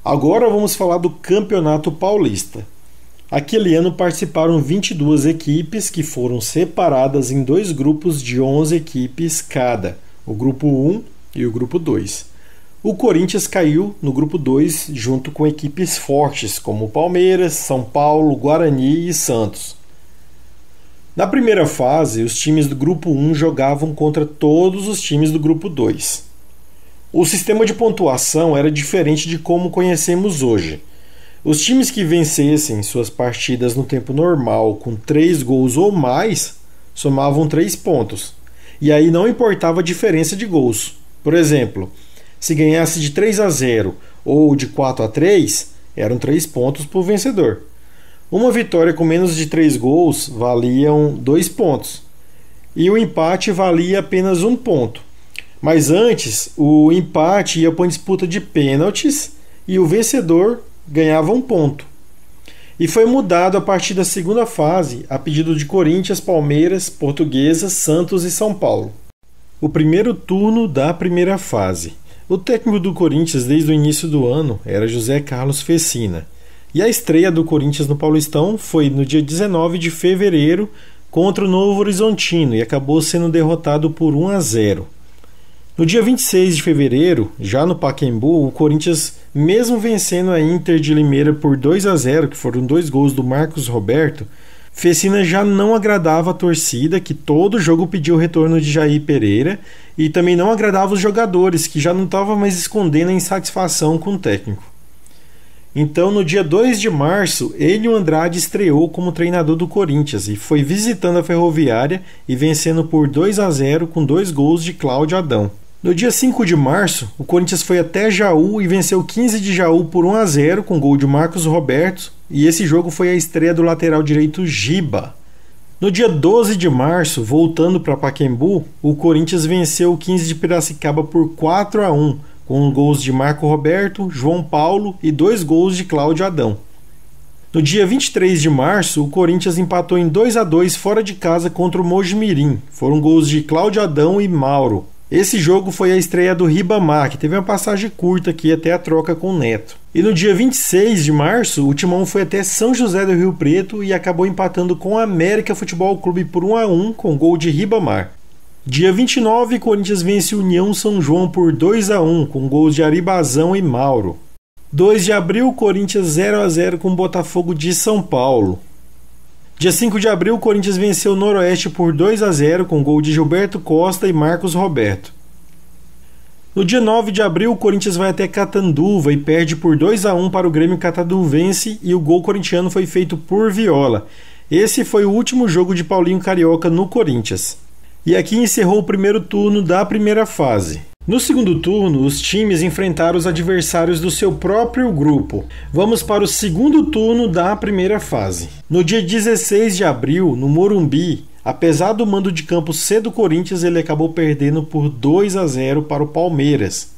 Agora vamos falar do Campeonato Paulista. Aquele ano participaram 22 equipes que foram separadas em dois grupos de 11 equipes cada, o grupo 1 e o grupo 2. O Corinthians caiu no grupo 2 junto com equipes fortes como Palmeiras, São Paulo, Guarani e Santos. Na primeira fase, os times do grupo 1 jogavam contra todos os times do grupo 2. O sistema de pontuação era diferente de como conhecemos hoje. Os times que vencessem suas partidas no tempo normal com 3 gols ou mais somavam 3 pontos. E aí não importava a diferença de gols. Por exemplo, se ganhasse de 3-0 ou de 4-3, eram 3 pontos para o vencedor. Uma vitória com menos de 3 gols valia 2 pontos. E o empate valia apenas 1 ponto. Mas antes, o empate ia para uma disputa de pênaltis e o vencedor ganhava 1 ponto. E foi mudado a partir da segunda fase, a pedido de Corinthians, Palmeiras, Portuguesa, Santos e São Paulo. O primeiro turno da primeira fase. O técnico do Corinthians desde o início do ano era José Carlos Fecina. E a estreia do Corinthians no Paulistão foi no dia 19 de fevereiro contra o Novo Horizontino e acabou sendo derrotado por 1-0. No dia 26 de fevereiro, já no Pacaembu, o Corinthians, mesmo vencendo a Inter de Limeira por 2-0, que foram 2 gols do Marcos Roberto, Fecina já não agradava a torcida, que todo jogo pedia o retorno de Jair Pereira, e também não agradava os jogadores, que já não estavam mais escondendo a insatisfação com o técnico. Então, no dia 2 de março, Enio Andrade estreou como treinador do Corinthians e foi visitando a Ferroviária e vencendo por 2-0 com 2 gols de Cláudio Adão. No dia 5 de março, o Corinthians foi até Jaú e venceu 15 de Jaú por 1-0 com gol de Marcos Roberto, e esse jogo foi a estreia do lateral direito Giba. No dia 12 de março, voltando para Pacaembu, o Corinthians venceu o 15 de Piracicaba por 4-1, com gols de Marco Roberto, João Paulo e 2 gols de Cláudio Adão. No dia 23 de março, o Corinthians empatou em 2-2 fora de casa contra o Mojimirim. Foram gols de Cláudio Adão e Mauro. Esse jogo foi a estreia do Ribamar, que teve uma passagem curta aqui até a troca com o Neto. E no dia 26 de março, o Timão foi até São José do Rio Preto e acabou empatando com o América Futebol Clube por 1-1 com gol de Ribamar. Dia 29, Corinthians vence União São João por 2-1 com gols de Aribazão e Mauro. 2 de abril, Corinthians 0-0 com Botafogo de São Paulo. Dia 5 de abril, o Corinthians venceu o Noroeste por 2-0 com gol de Gilberto Costa e Marcos Roberto. No dia 9 de abril, o Corinthians vai até Catanduva e perde por 2-1 para o Grêmio Cataduvense e o gol corintiano foi feito por Viola. Esse foi o último jogo de Paulinho Carioca no Corinthians. E aqui encerrou o primeiro turno da primeira fase. No segundo turno, os times enfrentaram os adversários do seu próprio grupo. Vamos para o segundo turno da primeira fase. No dia 16 de abril, no Morumbi, apesar do mando de campo ser do Corinthians, ele acabou perdendo por 2-0 para o Palmeiras.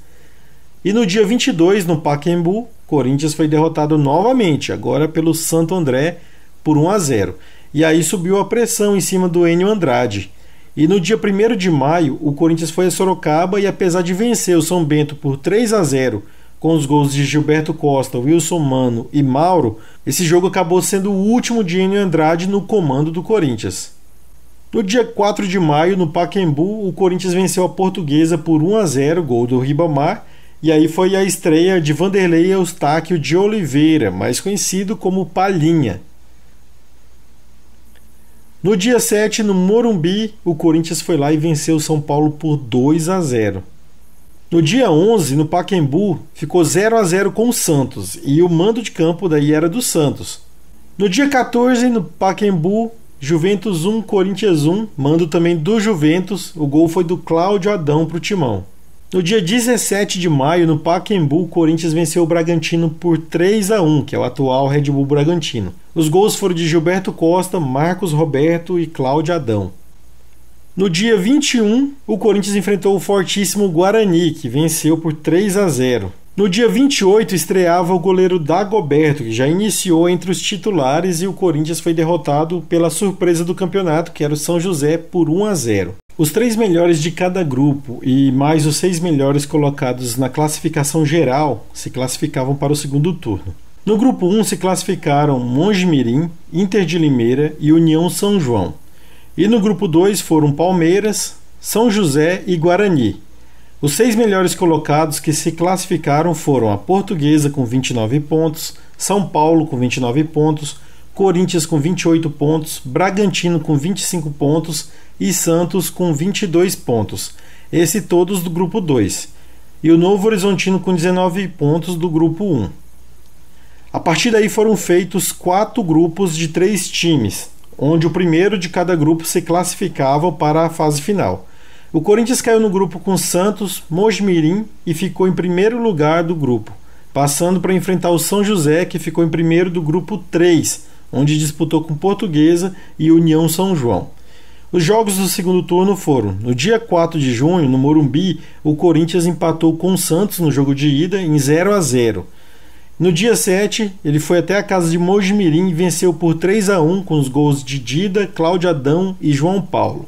E no dia 22, no Pacaembu, Corinthians foi derrotado novamente, agora pelo Santo André, por 1-0. E aí subiu a pressão em cima do Enio Andrade. E no dia 1º de maio, o Corinthians foi a Sorocaba e apesar de vencer o São Bento por 3-0 com os gols de Gilberto Costa, Wilson Mano e Mauro, esse jogo acabou sendo o último de Enio Andrade no comando do Corinthians. No dia 4 de maio, no Pacaembu, o Corinthians venceu a Portuguesa por 1-0, gol do Ribamar, e aí foi a estreia de Vanderlei Eustáquio de Oliveira, mais conhecido como Palhinha. No dia 7, no Morumbi, o Corinthians foi lá e venceu o São Paulo por 2-0. No dia 11, no Pacaembu, ficou 0-0 com o Santos, e o mando de campo daí era do Santos. No dia 14, no Pacaembu, Juventus 1, Corinthians 1, mando também do Juventus, o gol foi do Cláudio Adão para o Timão. No dia 17 de maio, no Pacaembu, o Corinthians venceu o Bragantino por 3-1, que é o atual Red Bull Bragantino. Os gols foram de Gilberto Costa, Marcos Roberto e Cláudio Adão. No dia 21, o Corinthians enfrentou o fortíssimo Guarani, que venceu por 3-0. No dia 28, estreava o goleiro Dagoberto, que já iniciou entre os titulares, e o Corinthians foi derrotado pela surpresa do campeonato, que era o São José, por 1-0. Os 3 melhores de cada grupo e mais os 6 melhores colocados na classificação geral se classificavam para o segundo turno. No grupo 1 se classificaram Monge Mirim, Inter de Limeira e União São João. E no grupo 2 foram Palmeiras, São José e Guarani. Os 6 melhores colocados que se classificaram foram a Portuguesa com 29 pontos, São Paulo com 29 pontos, Corinthians com 28 pontos, Bragantino com 25 pontos e Santos com 22 pontos, esse todos do grupo 2, e o Novo Horizontino com 19 pontos do grupo 1. A partir daí foram feitos 4 grupos de 3 times, onde o primeiro de cada grupo se classificava para a fase final. O Corinthians caiu no grupo com Santos, Monge Mirim e ficou em primeiro lugar do grupo, passando para enfrentar o São José, que ficou em primeiro do grupo 3, onde disputou com Portuguesa e União São João. Os jogos do segundo turno foram: no dia 4 de junho, no Morumbi, o Corinthians empatou com o Santos no jogo de ida em 0-0. No dia 7, ele foi até a casa de Monge Mirim e venceu por 3-1 com os gols de Dida, Cláudio Adão e João Paulo.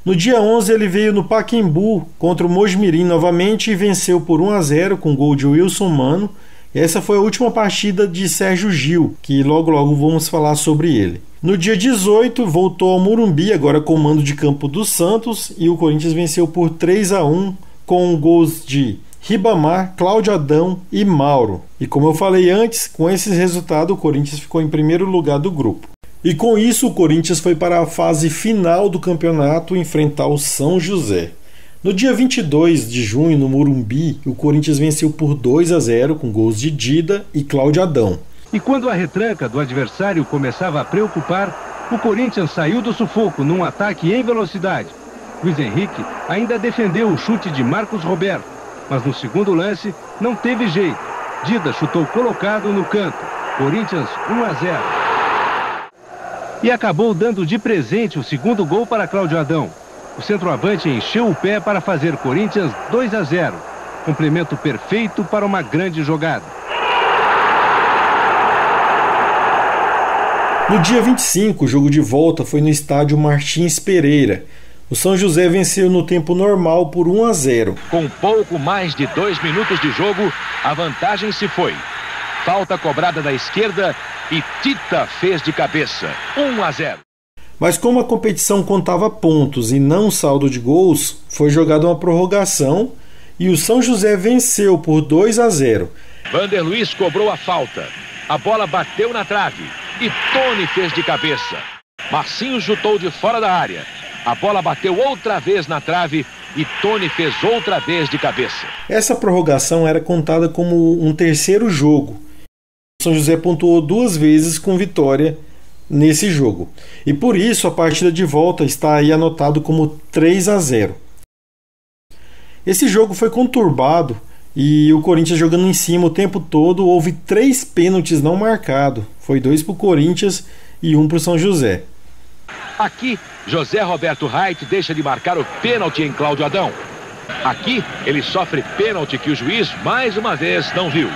No dia 11, ele veio no Pacaembu contra o Monge Mirim novamente e venceu por 1-0 com gol de Wilson Mano. Essa foi a última partida de Sérgio Gil, que logo vamos falar sobre ele. No dia 18, voltou ao Morumbi, agora com o mando de campo do Santos, e o Corinthians venceu por 3-1 com gols de Ribamar, Cláudio Adão e Mauro. E como eu falei antes, com esse resultado o Corinthians ficou em primeiro lugar do grupo. E com isso o Corinthians foi para a fase final do campeonato enfrentar o São José. No dia 22 de junho, no Morumbi, o Corinthians venceu por 2-0 com gols de Dida e Cláudio Adão. E quando a retranca do adversário começava a preocupar, o Corinthians saiu do sufoco num ataque em velocidade. Luiz Henrique ainda defendeu o chute de Marcos Roberto, mas no segundo lance não teve jeito. Dida chutou colocado no canto. Corinthians 1-0. E acabou dando de presente o segundo gol para Cláudio Adão. O centroavante encheu o pé para fazer Corinthians 2-0. Complemento perfeito para uma grande jogada. No dia 25, o jogo de volta foi no estádio Martins Pereira. O São José venceu no tempo normal por 1-0. Com pouco mais de 2 minutos de jogo, a vantagem se foi. Falta cobrada da esquerda e Tita fez de cabeça. 1-0. Mas como a competição contava pontos e não saldo de gols, foi jogada uma prorrogação e o São José venceu por 2-0. Vander Luiz cobrou a falta. A bola bateu na trave e Tony fez de cabeça. Marcinho chutou de fora da área. A bola bateu outra vez na trave e Tony fez outra vez de cabeça. Essa prorrogação era contada como um terceiro jogo. O São José pontuou 2 vezes com vitória nesse jogo. E por isso a partida de volta está aí anotado como 3-0. Esse jogo foi conturbado e o Corinthians jogando em cima o tempo todo. Houve 3 pênaltis não marcados. Foi 2 para o Corinthians e 1 para o São José. Aqui, José Roberto Reit deixa de marcar o pênalti em Cláudio Adão. Aqui, ele sofre pênalti que o juiz mais uma vez não viu.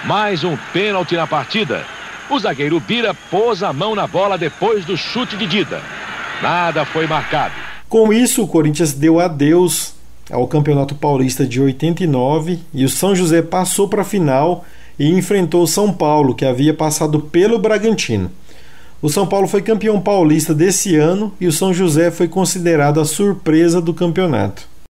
Mais um pênalti na partida. O zagueiro Bira pôs a mão na bola depois do chute de Dida. Nada foi marcado. Com isso, o Corinthians deu adeus ao Campeonato Paulista de 89 e o São José passou para a final e enfrentou o São Paulo, que havia passado pelo Bragantino. O São Paulo foi campeão paulista desse ano e o São José foi considerado a surpresa do campeonato.